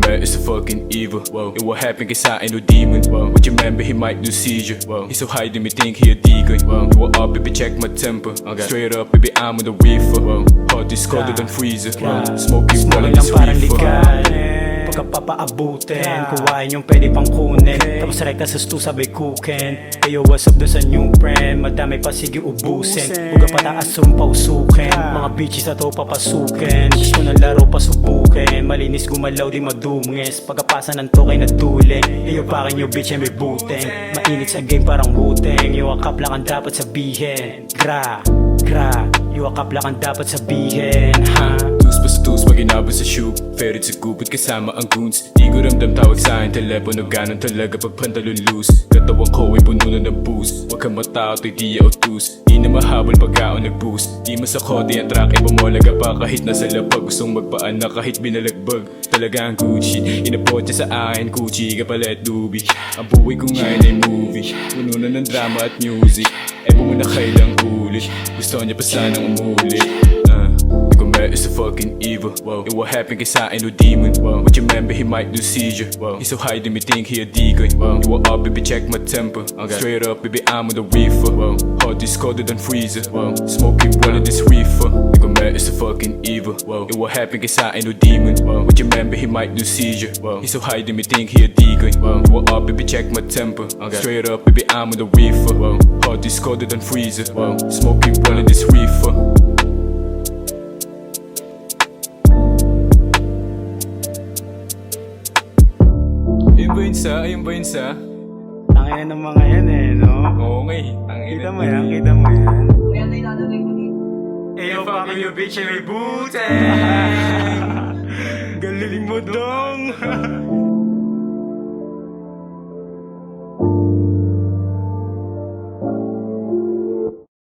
man is a fucking evil. Whoa. It will happen cause I ain't no demon. Whoa. But you remember he might do seizure. Whoa. He's so high that me think he a deacon. Whoa. You up, baby, check my temper. Okay. Straight up, baby, I'm on the reefer. Whoa. Heart is colder than freezer. Whoa. Smoking while in this reefer. Pagkapapaabutin, kuhain yung pwede pang kunin. Tapos rekta sa stu sabay kukin. Kayo what's up dun sa new friend. Madami pa sige ubusin. Huwag pataas sum pausukin. Mga bitches na to papasukin. Gusto ng laro pasubukin. Malinis gumalaw di madungis. Pagkapasa ng tokay na tuling. Iyo pakin yung bitch ay may buteng. Mainit sa game parang wuteng. Yung akap lang ang dapat sabihin. Gra, yung akap lang ang dapat sabihin. Tus pa sa tus pag inabot sa shoot. Ferret sa gupit kasama ang goons. Di ko ramdam tawag sa akin telepono. Ganon talaga pag pantalon loose. Katawan ko ay puno na ng boost. Huwag kang matakot ay di autus. Di na mahabol pag ako nag-boost. Di masakode ang track ay bumolaga pa kahit nasa lapag. Gustong magpaanak kahit binalagbag. Talaga ang Gucci. Inapot niya sa akin Gucci kapalit dubi. Ang buhay ko ngayon ay movie. Puno na ng drama at music. Eh muna kailang ulit. Gusto niya pa sanang umulit. Is a fucking evil. Whoa. It will happen cause I ain't no demon. Whoa. But you remember he might do seizure. Whoa. He's so high that me think he a deacon. Whoa. You up, baby, check my temper. Okay. Straight up, baby, I'm on the reefer. Whoa. Heart is colder than freezer. Whoa. Smoking while in this reefer. Nigga man is a fucking evil. Whoa. It will happen cause I ain't no demon. Whoa. But you remember he might do seizure. Whoa. He's so high that me think he a deacon. Whoa. You up, baby, check my temper. Okay. Straight up, baby, I'm on the reefer. Whoa. Heart is colder than freezer. Whoa. Smoking while in this reefer. Ayun ba yun sa? Tangina ng mga yan eh, no? Oo nga eh. Kita mo yan, kita mo yan. Kaya ito ilalagay ko dito. Eyo pa kayo bitch ay may buteng. Galing mo dong.